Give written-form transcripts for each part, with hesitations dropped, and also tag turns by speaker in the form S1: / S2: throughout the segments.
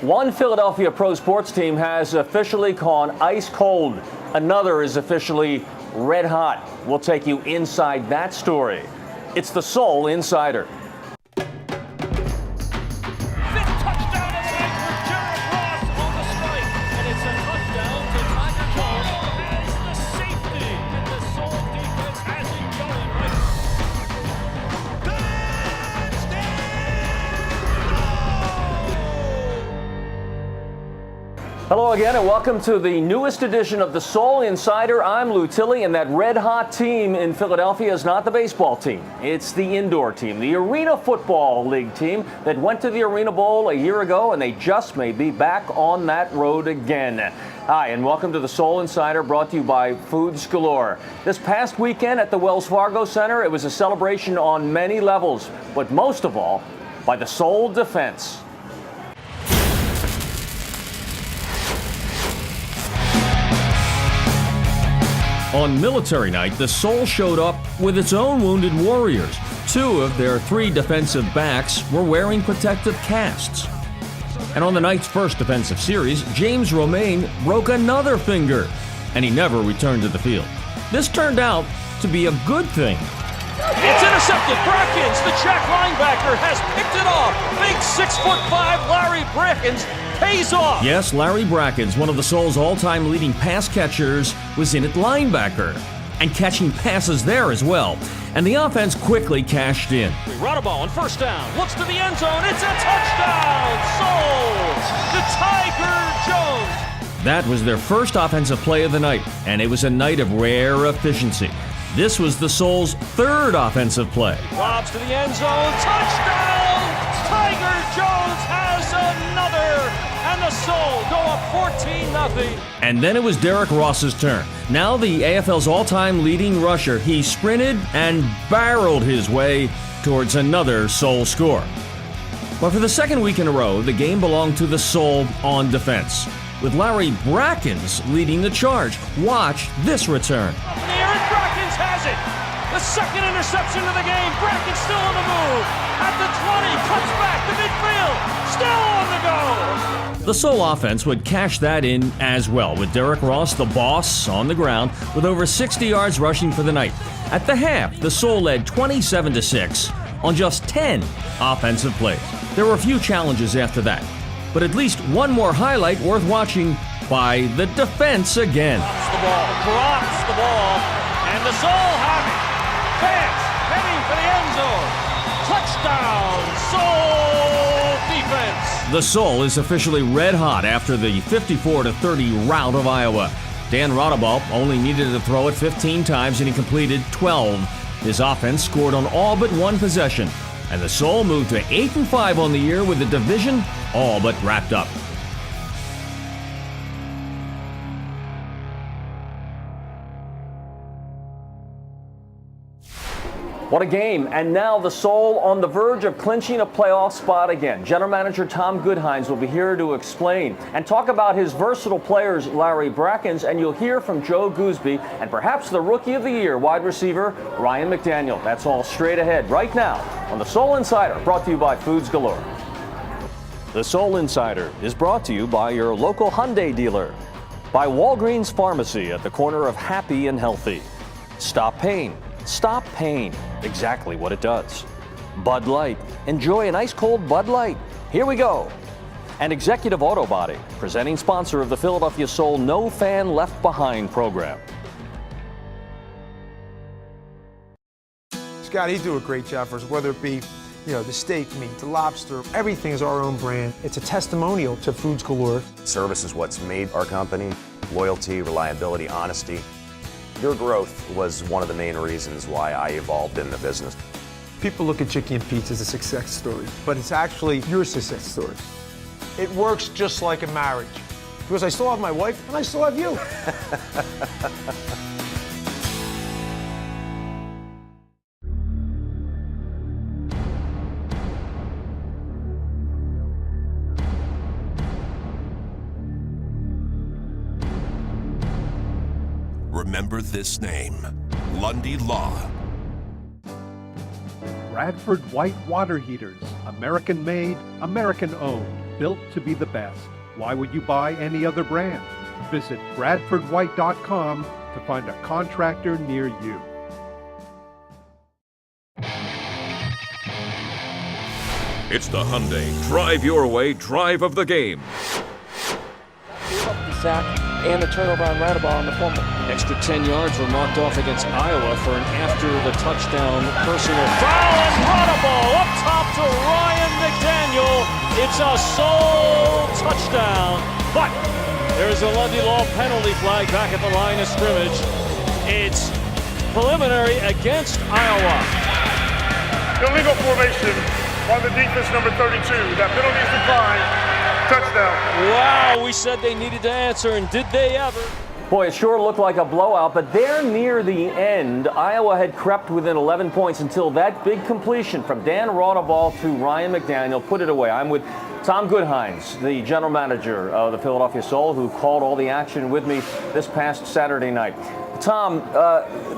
S1: One Philadelphia pro sports team has officially gone ice cold. Another is officially red hot. We'll take you inside that story. It's the Soul Insider. Hello again and welcome to the newest edition of the Soul Insider. I'm Lou Tilley, and that red-hot team in Philadelphia is not the baseball team. It's the indoor team, the Arena Football League team that went to the Arena Bowl a year ago, and they just may be back on that road again. Hi, and welcome to the Soul Insider, brought to you by Foods Galore. This past weekend at the Wells Fargo Center, it was a celebration on many levels, but most of all, by the Soul Defense. On military night, the Soul showed up with its own wounded warriors. Two of their three defensive backs were wearing protective casts. And on the night's first defensive series, James Romaine broke another finger, and he never returned to the field. This turned out to be a good thing.
S2: It's intercepted. Brackens, the Czech linebacker, has picked it off. Big 6'5" Larry Brackens pays off.
S1: Yes, Larry Brackens, one of the Soul's all-time leading pass catchers, was in at linebacker and catching passes there as well. And the offense quickly cashed in.
S2: Rodaball on first down, looks to the end zone. It's a touchdown. Soul, the Tiger Jones.
S1: That was their first offensive play of the night, and it was a night of rare efficiency. This was the Soul's third offensive play.
S2: Lobs to the end zone. Touchdown. Tiger Jones has another. And the Soul go up 14-0.
S1: And then it was Derrick Ross's turn. Now the AFL's all-time leading rusher, he sprinted and barreled his way towards another Soul score. But for the second week in a row, the game belonged to the Soul on defense, with Larry Brackens leading the charge. Watch this return.
S2: Brackens has it. The second interception of the game. Brackens still on the move. At the 20, cuts back to midfield. Still on the go.
S1: The Soul offense would cash that in as well, with Derrick Ross, the boss, on the ground with over 60 yards rushing for the night. At the half, the Soul led 27-6 on just 10 offensive plays. There were a few challenges after that, but at least one more highlight worth watching by the defense again.
S2: Drops the ball, and the Soul have it. Fans heading for the end zone. Touchdown, Soul defense.
S1: The Soul is officially red hot after the 54-30 rout of Iowa. Dan Rodaball only needed to throw it 15 times and he completed 12. His offense scored on all but one possession, and the Soul moved to 8-5 on the year with the division all but wrapped up. What a game, and now the Soul on the verge of clinching a playoff spot again. General Manager Tom Goodhines will be here to explain and talk about his versatile players, Larry Brackens, and you'll hear from Joe Gooseby and perhaps the Rookie of the Year wide receiver, Ryan McDaniel. That's all straight ahead right now on the Soul Insider, brought to you by Foods Galore. The Soul Insider is brought to you by your local Hyundai dealer, by Walgreens Pharmacy at the corner of Happy and Healthy. Stop pain. Stop pain. Exactly what it does. Bud Light. Enjoy an ice-cold Bud Light. Here we go. And Executive Auto Body, presenting sponsor of the Philadelphia Soul No Fan Left Behind program.
S3: Scott, he do a great job for us, whether it be, the steak meat, the lobster, everything is our own brand. It's a testimonial to Foods Galore.
S4: Service is what's made our company. Loyalty, reliability, honesty. Your growth was one of the main reasons why I evolved in the business.
S3: People look at Chicky and Pete's as a success story, but it's actually your success story. It works just like a marriage, because I still have my wife and I still have you.
S5: Remember this name, Lundy Law.
S6: Bradford White Water Heaters, American made, American owned. built to be the best. Why would you buy any other brand? Visit bradfordwhite.com to find a contractor near you.
S5: It's the Hyundai Drive Your Way drive of the game.
S7: The sack and the turnover on Radaball on the fumble.
S2: Extra 10 yards were marked off against Iowa for an after the touchdown personal foul, and Radaball up top to Ryan McDaniel. It's a sole touchdown, but there's a Lundy Law penalty flag back at the line of scrimmage. It's preliminary against Iowa.
S8: Illegal formation on the defense, number 32. That penalty is declined. Touchdown.
S2: Wow, we said they needed to answer, and did they ever?
S1: Boy, it sure looked like a blowout, but there near the end, Iowa had crept within 11 points until that big completion from Dan Radaball to Ryan McDaniel put it away. I'm with Tom Goodhines, the general manager of the Philadelphia Soul, who called all the action with me this past Saturday night. Tom,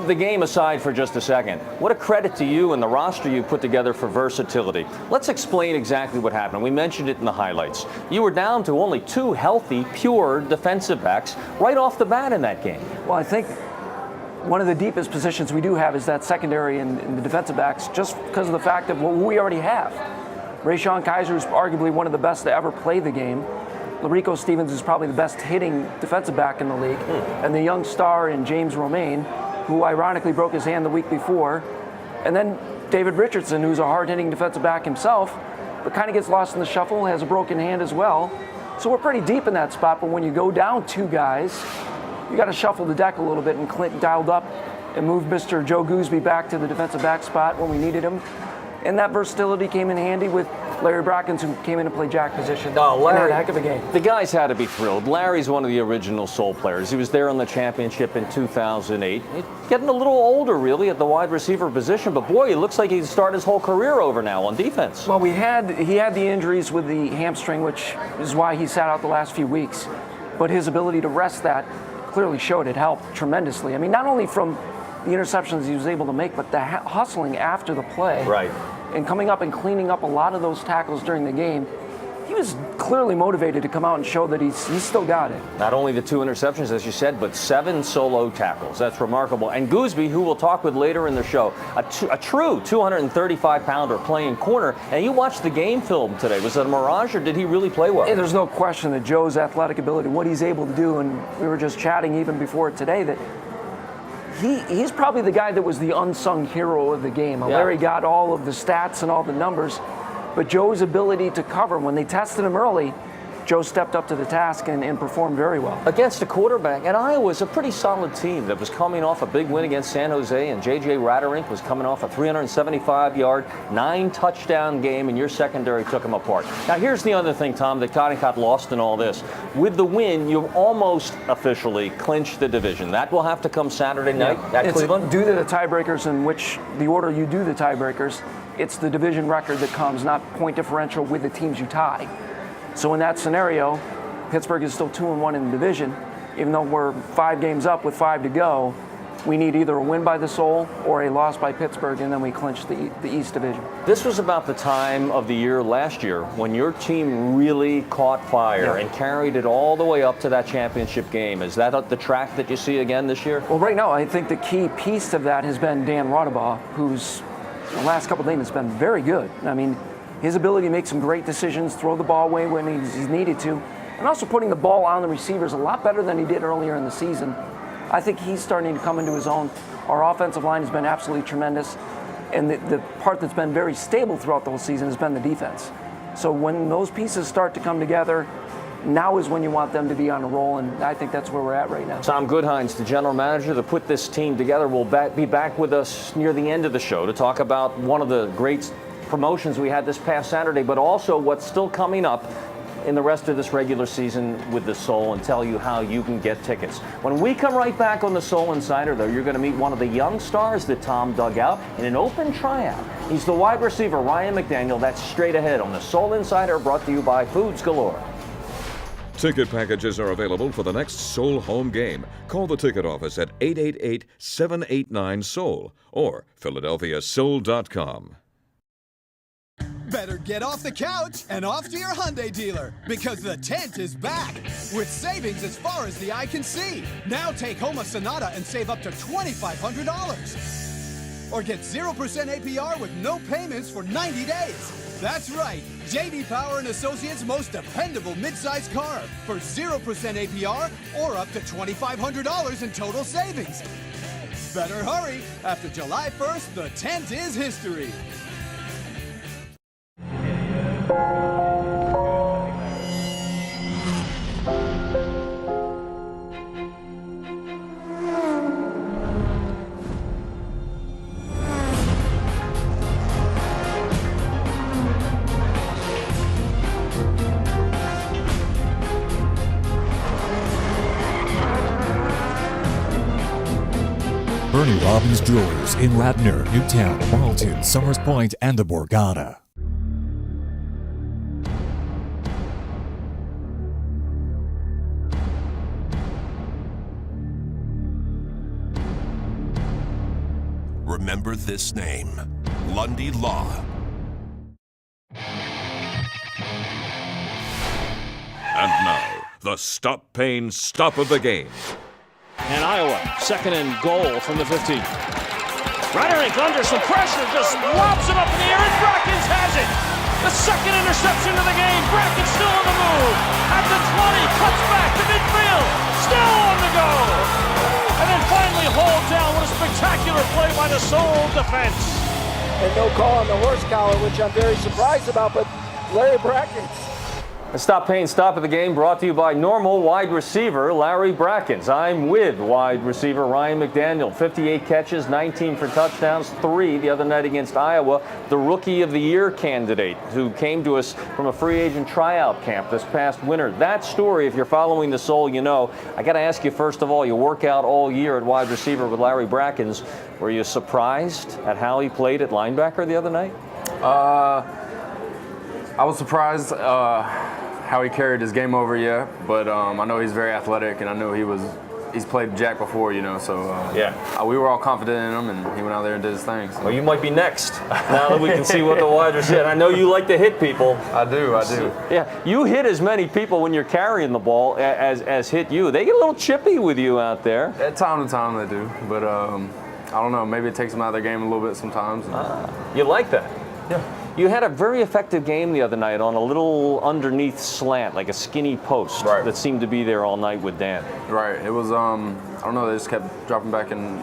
S1: the game aside for just a second, what a credit to you and the roster you put together for versatility. Let's explain exactly what happened. We mentioned it in the highlights. You were down to only 2 healthy, pure defensive backs right off the bat in that game.
S7: Well, I think one of the deepest positions we do have is that secondary in the defensive backs, just because of the fact of what we already have. Rayshon Kaiser is arguably one of the best to ever play the game. Larico Stevens is probably the best hitting defensive back in the league. And the young star in James Romaine, who ironically broke his hand the week before. And then David Richardson, who's a hard-hitting defensive back himself, but kind of gets lost in the shuffle, has a broken hand as well. So we're pretty deep in that spot, but when you go down 2 guys, you got to shuffle the deck a little bit, and Clint dialed up and moved Mr. Joe Gooseby back to the defensive back spot when we needed him. And that versatility came in handy with Larry Brackens, who came in to play jack position.
S1: Oh, Larry,
S7: and had a heck of a game.
S1: The guys had to be thrilled. Larry's one of the original Soul players. He was there on the championship in 2008. He's getting a little older, really, at the wide receiver position. But boy, it looks like he's started his whole career over now on defense.
S7: Well, he had the injuries with the hamstring, which is why he sat out the last few weeks. But his ability to rest that clearly showed it helped tremendously. I mean, not only from the interceptions he was able to make, but the hustling after the play.
S1: Right.
S7: And coming up and cleaning up a lot of those tackles during the game. He was clearly motivated to come out and show that he's still got it.
S1: Not only the 2 interceptions, as you said, but 7 solo tackles. That's remarkable. And Gooseby, who we'll talk with later in the show, a true 235-pounder playing corner. And you watched the game film today. Was it a mirage, or did he really play well?
S7: Hey, there's no question that Joe's athletic ability, what he's able to do, and we were just chatting even before today that he's probably the guy that was the unsung hero of the game.
S1: Yeah.
S7: Larry got all of the stats and all the numbers, but Joe's ability to cover, when they tested him early, Joe stepped up to the task and performed very well.
S1: Against a quarterback, and Iowa's a pretty solid team that was coming off a big win against San Jose, and J.J. Raderink was coming off a 375-yard, 9-touchdown game, and your secondary took him apart. Now, here's the other thing, Tom, that kind of got lost in all this. With the win, you almost officially clinched the division. That will have to come Saturday night at Cleveland.
S7: Due to the tiebreakers, in which the order you do the tiebreakers, it's the division record that comes, not point differential with the teams you tie. So in that scenario, Pittsburgh is still 2-1 in the division. Even though we're 5 games up with 5 to go, we need either a win by the Soul or a loss by Pittsburgh, and then we clinch the East Division.
S1: This was about the time of the year last year when your team really caught fire and carried it all the way up to that championship game. Is that the track that you see again this year?
S7: Well, right now, I think the key piece of that has been Dan Radaball, who's the last couple of games has been very good. I mean, his ability to make some great decisions, throw the ball away when he's needed to, and also putting the ball on the receivers a lot better than he did earlier in the season. I think he's starting to come into his own. Our offensive line has been absolutely tremendous, and the part that's been very stable throughout the whole season has been the defense. So when those pieces start to come together, now is when you want them to be on a roll, and I think that's where we're at right now.
S1: Tom Goodhines, the general manager that put this team together, will be back with us near the end of the show to talk about one of the great promotions we had this past Saturday, but also what's still coming up in the rest of this regular season with the Soul, and tell you how you can get tickets. When we come right back on the Soul Insider, though, you're going to meet one of the young stars that Tom dug out in an open tryout. He's the wide receiver, Ryan McDaniel. That's straight ahead on the Soul Insider, brought to you by Foods Galore.
S9: Ticket packages are available for the next Soul home game. Call the ticket office at 888-789-SOUL or PhiladelphiaSoul.com.
S10: Better get off the couch and off to your Hyundai dealer, because the tent is back with savings as far as the eye can see. Now take home a Sonata and save up to $2,500. Or get 0% APR with no payments for 90 days. That's right, J.D. Power and Associates' most dependable midsize car for 0% APR or up to $2,500 in total savings. Better hurry. After July 1st, the tent is history.
S11: Bernie Robbins Jewelers in Radnor, Newtown, Marlton, Summers Point, and the Borgata.
S12: Remember this name, Lundy Law.
S5: And now, the stop pain stop of the game.
S2: And Iowa, 2nd and goal from the 15. Reinarink under some pressure, just lobs it up in the air, and Brackens has it. The second interception of the game. Brackens still on the move. At the 20, cuts back to midfield. Still on the go. And then finally hauled down. What a spectacular play by the Soul defense.
S7: And no call on the horse collar, which I'm very surprised about, but Larry Brackens.
S1: The Stop Pain Stop of the Game brought to you by normal wide receiver Larry Brackens. I'm with wide receiver Ryan McDaniel. 58 catches, 19 for touchdowns, 3 the other night against Iowa. The Rookie of the Year candidate who came to us from a free agent tryout camp this past winter. That story, if you're following the Soul, you know. I got to ask you, first of all, you work out all year at wide receiver with Larry Brackens. Were you surprised at how he played at linebacker the other night?
S13: I was surprised how he carried his game over, but I know he's very athletic, and I know he's played Jack before, so we were all confident in him, and he went out there and did his thing. So.
S1: Well, you might be next, now that we can see what the wide receiver, and I know you like to hit people.
S13: I do.
S1: Yeah, you hit as many people when you're carrying the ball as hit you. They get a little chippy with you out there.
S13: At time to time they do, but I don't know, maybe it takes them out of their game a little bit sometimes.
S1: You like that?
S13: Yeah.
S1: You had a very effective game the other night on a little underneath slant, like a skinny post that seemed to be there all night with Dan.
S13: Right. It was, I don't know, they just kept dropping back in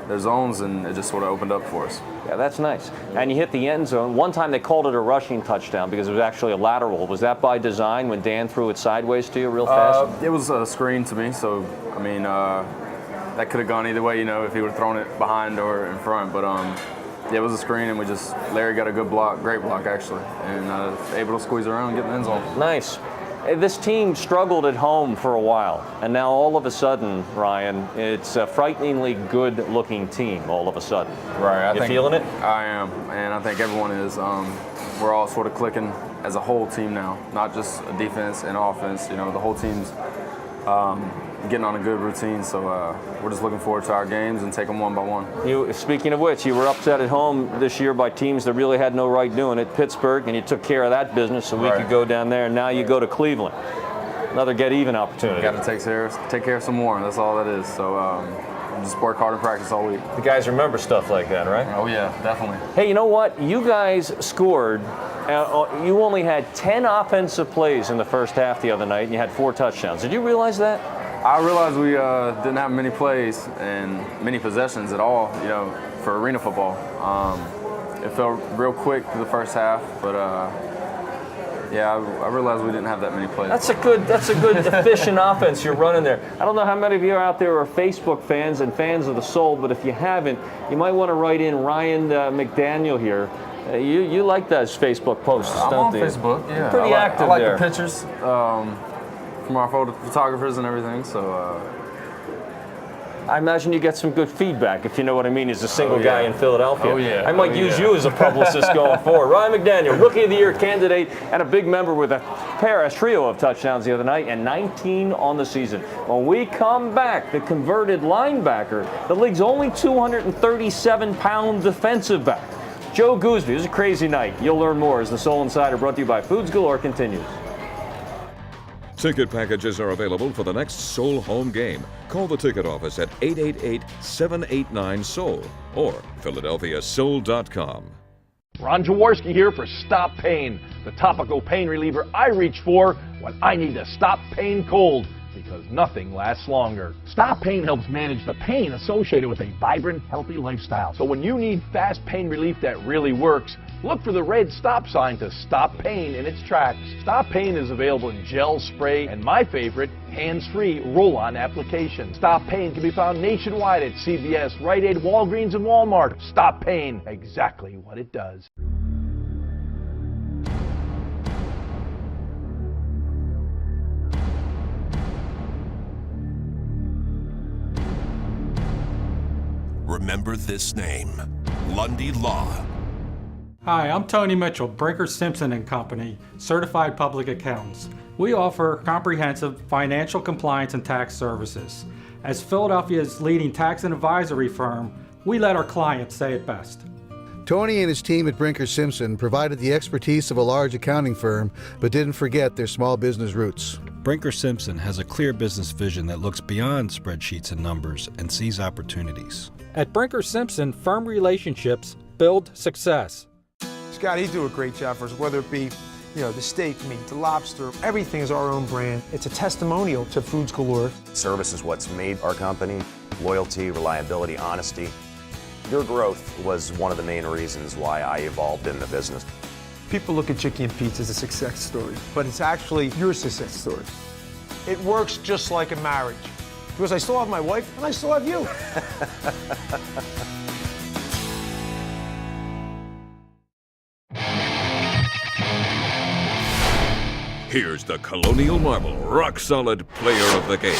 S13: their zones, and it just sort of opened up for us.
S1: Yeah, that's nice. And you hit the end zone. One time they called it a rushing touchdown because it was actually a lateral. Was that by design when Dan threw it sideways to you real fast?
S13: It was a screen to me, so, I mean, that could have gone either way, if he would have thrown it behind or in front, but yeah, it was a screen, and Larry got a good block, great block actually, and able to squeeze around and get in the end zone.
S1: Nice. This team struggled at home for a while, and now all of a sudden, Ryan, it's a frighteningly good-looking team all of a sudden.
S13: Right.
S1: You feeling it?
S13: I am, and I think everyone is. We're all sort of clicking as a whole team now, not just a defense and offense. The whole team's getting on a good routine, so we're just looking forward to our games and take them one by one.
S1: Speaking of which, you were upset at home this year by teams that really had no right doing it, Pittsburgh, and you took care of that business so we could go down there, and now you go to Cleveland. Another get-even opportunity.
S13: Got to take care of some more, that's all that is. So just work hard and practice all week.
S1: The guys remember stuff like that, right?
S13: Oh yeah, definitely.
S1: Hey, you know what? You guys scored. You only had 10 offensive plays in the first half the other night, and you had 4 touchdowns. Did you realize that?
S13: I realized we didn't have many plays and many possessions at all, for arena football. It felt real quick through the first half, but I realized we didn't have that many plays.
S1: That's a good efficient offense you're running there. I don't know how many of you out there are Facebook fans and fans of the Soul, but if you haven't, you might want to write in Ryan McDaniel here. You like those Facebook posts, don't you?
S13: I'm on Facebook, yeah.
S1: You're pretty active
S13: I like
S1: there.
S13: the pictures from our photographers and everything, so.
S1: I imagine you get some good feedback, if you know what I mean, as a single guy in Philadelphia.
S13: Oh, yeah.
S1: I might use you as a publicist going forward. Ryan McDaniel, Rookie of the Year candidate and a big member with a trio of touchdowns the other night and 19 on the season. When we come back, the converted linebacker, the league's only 237-pound defensive back, Joe Gooseby. It was a crazy night. You'll learn more as the Soul Insider, brought to you by Foods Galore, continues.
S9: Ticket packages are available for the next Soul home game. Call the ticket office at 888-789-SOUL or PhiladelphiaSoul.com.
S14: Ron Jaworski here for Stop Pain, the topical pain reliever I reach for when I need to stop pain cold, because nothing lasts longer. Stop Pain helps manage the pain associated with a vibrant, healthy lifestyle. So when you need fast pain relief that really works, look for the red stop sign to stop pain in its tracks. Stop Pain is available in gel, spray, and my favorite, hands-free roll-on application. Stop Pain can be found nationwide at CVS, Rite Aid, Walgreens, and Walmart. Stop Pain, exactly what it does.
S12: Remember this name, Lundy Law.
S15: Hi, I'm Tony Mitchell, Brinker Simpson & Company, Certified Public Accountants. We offer comprehensive financial compliance and tax services. As Philadelphia's leading tax and advisory firm, we let our clients say it best.
S16: Tony and his team at Brinker Simpson provided the expertise of a large accounting firm, but didn't forget their small business roots.
S17: Brinker Simpson has a clear business vision that looks beyond spreadsheets and numbers and sees opportunities.
S15: At Brinker Simpson, firm relationships build success.
S3: Scott, he do a great job for us, whether it be, the steak meat, the lobster, everything is our own brand. It's a testimonial to Foods Galore.
S4: Service is what's made our company. Loyalty, reliability, honesty. Your growth was one of the main reasons why I evolved in the business.
S3: People look at Chicky and Pizza as a success story, but it's actually your success story. It works just like a marriage, because I still have my wife and I still have you.
S5: Here's the Colonial Marble rock-solid player of the game.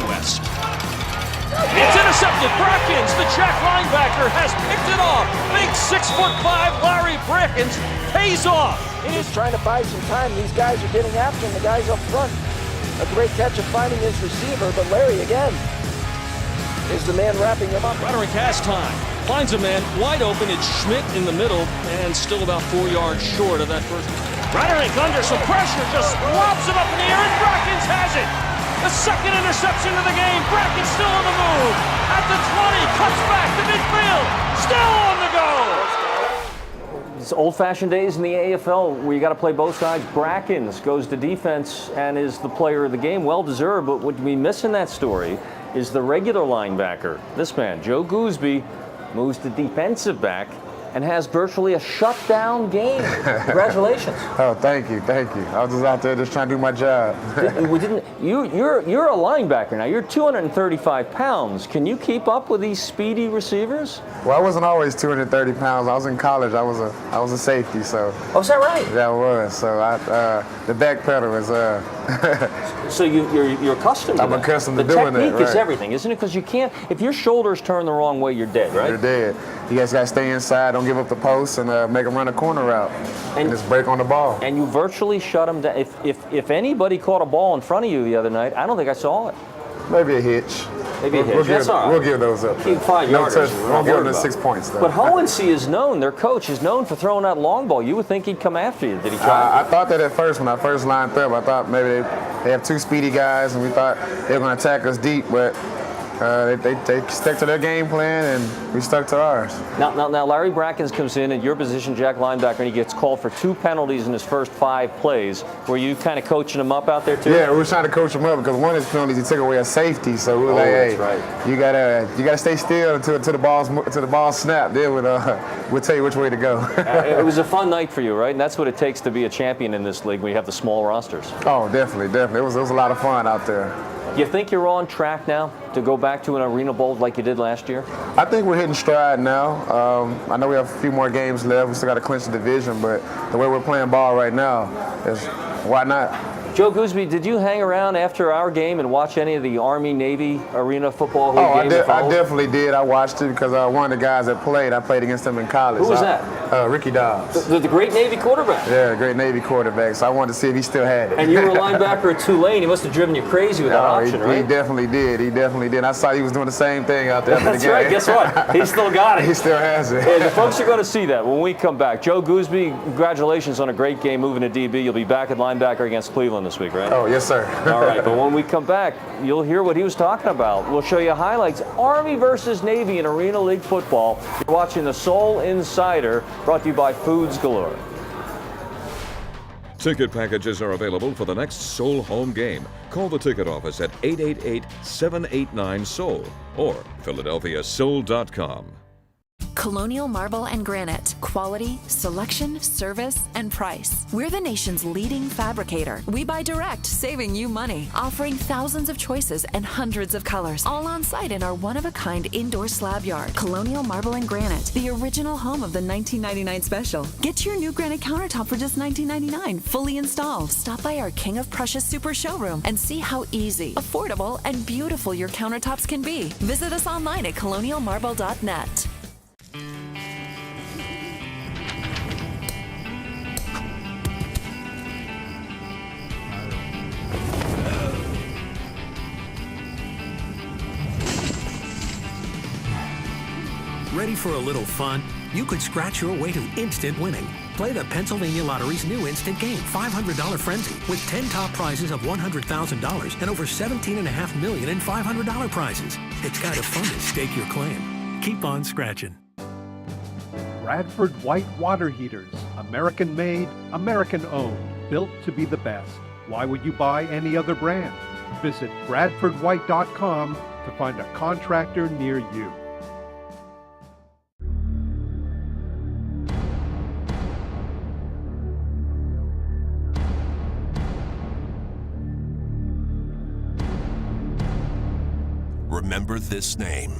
S2: West. It's intercepted. Brackens, the Jack linebacker, has picked it off. Big 6'5" Larry Brackens pays off.
S7: He's trying to buy some time. These guys are getting after him, the guys up front. A great catch of finding his receiver, but Larry again is the man wrapping him up.
S2: Roderick has time. Finds a man wide open. It's Schmidt in the middle and still about 4 yards short of that first. Roderick under some pressure just lobs it up in the air and Brackens has it. The second interception of the game. Brackens still on the move. At the 20, cuts back to midfield. Still on the go.
S1: It's old-fashioned days in the AFL where you got to play both sides. Brackens goes to defense and is the player of the game. Well-deserved, but what we miss in that story is the regular linebacker. This man, Joe Gooseby, moves to defensive back and has virtually a shutdown game. Congratulations.
S18: Oh, thank you. I was just out there just trying to do my job.
S1: You're a linebacker now. You're 235 pounds. Can you keep up with these speedy receivers?
S18: Well, I wasn't always 230 pounds. I was in college. I was a safety, so.
S1: Oh, is that right?
S18: Yeah, I was. So the back pedal is.
S1: So you're accustomed to that.
S18: I'm accustomed to doing that.
S1: The technique
S18: right.
S1: is everything, isn't it? Because you can't. If your shoulders turn the wrong way, you're dead, right?
S18: You're dead. You guys got to stay inside. Don't give up the post and make them run a corner route and just break on the ball.
S1: And you virtually shut them down. If anybody caught a ball in front of you the other night, I don't think I saw it.
S18: Maybe a hitch.
S1: Maybe a hitch. That's all right.
S18: We'll give those up.
S1: Keep 5 yards.
S18: We'll give them the 6 points, though.
S1: But Hohensee is known, their coach is known for throwing that long ball. You would think he'd come after you. Did he try?
S18: I thought that at first when I first lined up. I thought maybe they have two speedy guys, and we thought they were going to attack us deep, but they stuck to their game plan, and we stuck to ours.
S1: Now Larry Brackens comes in at your position, Jack linebacker, and he gets called for 2 penalties in his first 5 plays. Were you kind of coaching him up out there too?
S18: Yeah, we were trying to coach him up because one of his penalties he took away a safety, so we were like, hey,
S1: right.
S18: you gotta stay still until the ball snap. Then we'll tell you which way to go.
S1: It was a fun night for you, right? And that's what it takes to be a champion in this league when you have the small rosters.
S18: Oh, definitely. It was a lot of fun out there.
S1: You think you're on track now to go back to an Arena Bowl like you did last year?
S18: I think we're hitting stride now. I know we have a few more games left. We still got to clinch the division, but the way we're playing ball right now is why not?
S1: Joe Gooseby, did you hang around after our game and watch any of the Army-Navy Arena Football League
S18: I
S1: games?
S18: definitely did. I watched it because one of the guys that played, I played against him in college.
S1: Who was that?
S18: Ricky Dobbs.
S1: The great Navy quarterback.
S18: Yeah, great Navy quarterback. So I wanted to see if he still had it.
S1: And you were a linebacker at Tulane. He must have driven you crazy with that option, right?
S18: He definitely did. He definitely did. I saw he was doing the same thing out there after the game.
S1: That's right. Guess what? He still got it.
S18: He still has it.
S1: And the folks are going to see that when we come back. Joe Gooseby, congratulations on a great game moving to DB. You'll be back at linebacker against Cleveland this week, right?
S18: Oh, yes, sir.
S1: All right, but when we come back, you'll hear what he was talking about. We'll show you highlights. Army versus Navy in Arena League football. You're watching the Soul Insider, brought to you by Foods Galore.
S9: Ticket packages are available for the next Soul home game. Call the ticket office at 888-789-SOUL or PhiladelphiaSoul.com.
S19: Colonial Marble and Granite. Quality, selection, service, and price. We're the nation's leading fabricator. We buy direct, saving you money. Offering thousands of choices and hundreds of colors. All on site in our one-of-a-kind indoor slab yard. Colonial Marble and Granite. The original home of the $19.99 special. Get your new granite countertop for just $19.99. Fully installed. Stop by our King of Prussia Super Showroom and see how easy, affordable, and beautiful your countertops can be. Visit us online at colonialmarble.net.
S20: Ready for a little fun? You could scratch your way to instant winning. Play the Pennsylvania Lottery's new instant game, $500 Frenzy, with 10 top prizes of $100,000 and over $17.5 million in $500 prizes. It's kind of fun to stake your claim. Keep on scratching.
S6: Bradford White Water Heaters. American made, American owned. Built to be the best. Why would you buy any other brand? Visit BradfordWhite.com to find a contractor near you.
S12: Remember this name,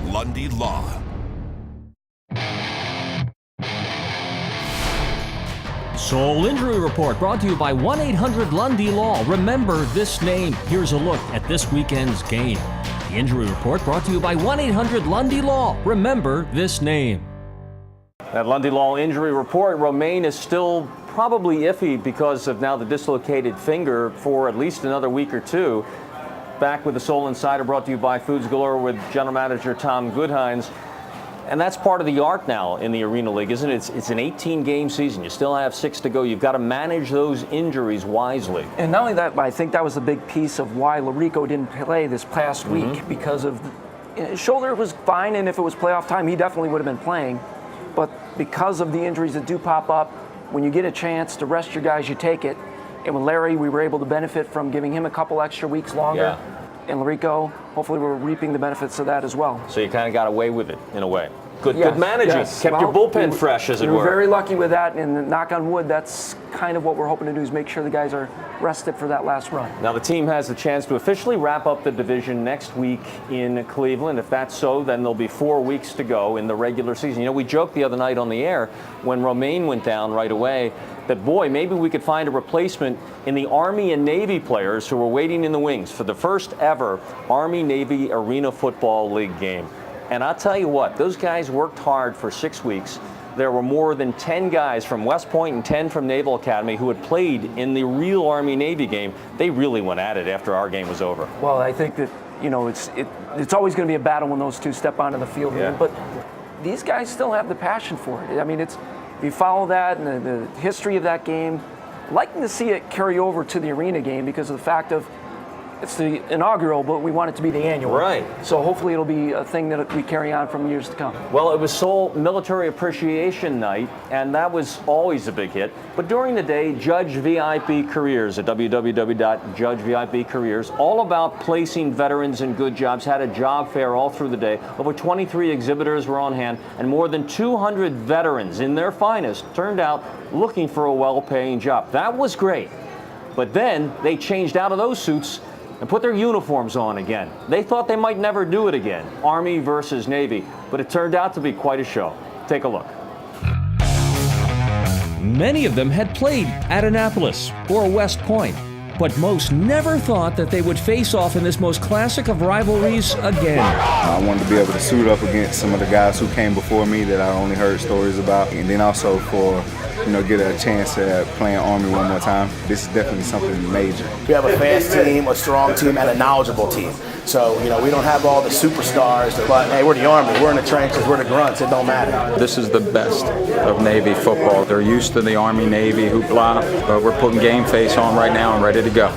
S12: Lundy Law.
S2: Soul Injury Report brought to you by 1-800-LUNDY Law. Remember this name. Here's a look at this weekend's game. The Injury Report brought to you by 1-800-LUNDY Law. Remember this name.
S1: That Lundy Law injury report, Romaine is still probably iffy because of now the dislocated finger for at least another week or two. Back with the Soul Insider, brought to you by Foods Galore with General Manager Tom Goodhines. And that's part of the art now in the Arena League, isn't it? It's an 18-game season. You still have 6 to go. You've got to manage those injuries wisely.
S7: And not only that, but I think that was a big piece of why Larico didn't play this past week, because of his shoulder was fine, and if it was playoff time, he definitely would have been playing. But because of the injuries that do pop up, when you get a chance to rest your guys, you take it. And with Larry, we were able to benefit from giving him a couple extra weeks longer.
S1: Yeah.
S7: And Larico, hopefully we're reaping the benefits of that as well.
S1: So you kind of got away with it, in a way. Good managing.
S7: Yes.
S1: Kept your bullpen fresh, as it were.
S7: We're very lucky with that, and knock on wood, that's kind of what we're hoping to do, is make sure the guys are rested for that last run.
S1: Now the team has the chance to officially wrap up the division next week in Cleveland. If that's so, then there'll be 4 weeks to go in the regular season. You know, we joked the other night on the air when Romaine went down right away that, boy, maybe we could find a replacement in the Army and Navy players who were waiting in the wings for the first ever Army-Navy Arena Football League game. And I'll tell you what, those guys worked hard for 6 weeks. There were more than 10 guys from West Point and 10 from Naval Academy who had played in the real Army-Navy game. They really went at it after our game was over.
S7: Well, I think that, you know, it's always going to be a battle when those two step onto the field.
S1: Yeah.
S7: But these guys still have the passion for it. I mean, if you follow that and the history of that game, liking to see it carry over to the arena game because of the fact of it's the inaugural, but we want it to be the annual.
S1: Right.
S7: So hopefully it'll be a thing that we carry on from years to come.
S1: Well, it was Soul Military Appreciation Night, and that was always a big hit. But during the day, Judge VIP Careers at www.judgevipcareers, all about placing veterans in good jobs, had a job fair all through the day. Over 23 exhibitors were on hand, and more than 200 veterans in their finest turned out looking for a well-paying job. That was great. But then they changed out of those suits and put their uniforms on again. They thought they might never do it again, Army versus Navy, but it turned out to be quite a show. Take a look.
S2: Many of them had played at Annapolis or West Point.
S21: but most never thought that they would face off in this most classic of rivalries again.
S22: I wanted to be able to suit up against some of the guys who came before me that I only heard stories about, and then also for get a chance at playing Army one more time. This is definitely something major.
S23: We have a fast team, a strong team, and a knowledgeable team. So, we don't have all the superstars, but hey, we're the Army. We're in the trenches. We're the grunts. It don't matter.
S24: This is the best of Navy football. They're used to the Army, Navy, hoopla, but we're putting game face on right now and ready to go.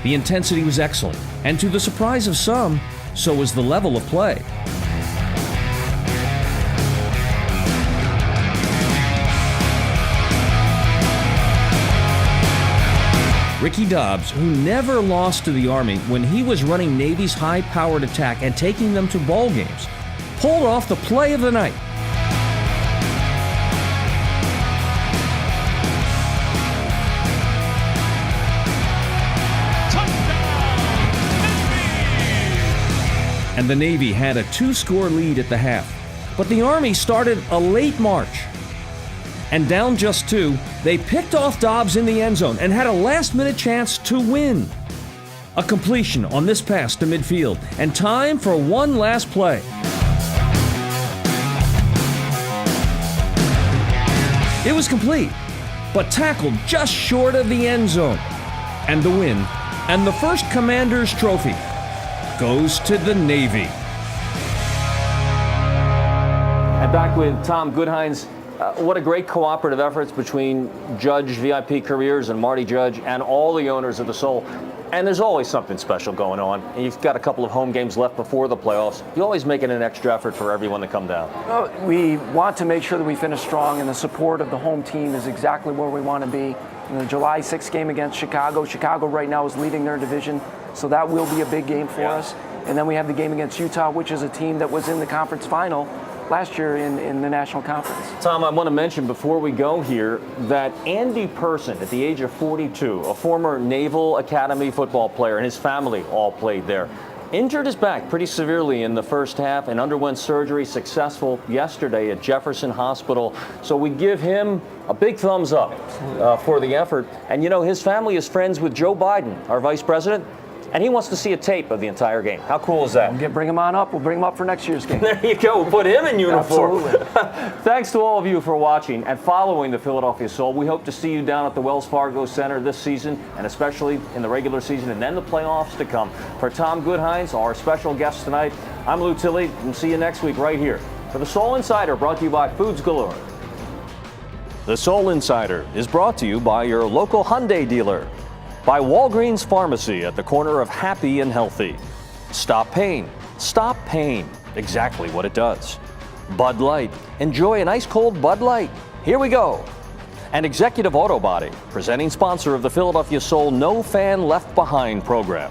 S21: The intensity was excellent, and to the surprise of some, so was the level of play. Ricky Dobbs, who never lost to the Army when he was running Navy's high-powered attack and taking them to bowl games, pulled off the play of the night. And the Navy had a 2-score lead at the half, but the Army started a late march. And down just 2, they picked off Dobbs in the end zone and had a last-minute chance to win. A completion on this pass to midfield, and time for one last play. It was complete, but tackled just short of the end zone. And the win, and the first Commander's Trophy, goes to the Navy.
S1: And back with Tom Goodhines. What a great cooperative efforts between Judge VIP Careers and Marty Judge and all the owners of the Soul. And there's always something special going on. And you've got a couple of home games left before the playoffs. You're always making an extra effort for everyone to come down.
S7: Well, we want to make sure that we finish strong, and the support of the home team is exactly where we want to be. In the July 6th game against Chicago, Chicago right now is leading their division, so that will be a big game for us. And then we have the game against Utah, which is a team that was in the conference final last year in the National Conference.
S1: Tom, I want to mention before we go here that Andy Person, at the age of 42, a former Naval Academy football player, and his family all played there, injured his back pretty severely in the first half and underwent surgery successful yesterday at Jefferson Hospital. So we give him a big thumbs up for the effort. And his family is friends with Joe Biden, our vice president, and he wants to see a tape of the entire game. How cool is that?
S7: Bring him on up. We'll bring him up for next year's game.
S1: There you go. We'll put him in uniform.
S7: Absolutely.
S1: Thanks to all of you for watching and following the Philadelphia Soul. We hope to see you down at the Wells Fargo Center this season, and especially in the regular season and then the playoffs to come. For Tom Goodhines, our special guest tonight, I'm Lou Tilley, and see you next week right here for the Soul Insider, brought to you by Foods Galore. The Soul Insider is brought to you by your local Hyundai dealer, by Walgreens Pharmacy at the corner of Happy and Healthy. Stop pain. Stop pain. Exactly what it does. Bud Light. Enjoy an ice cold Bud Light. Here we go. And Executive Auto Body, presenting sponsor of the Philadelphia Soul No Fan Left Behind program.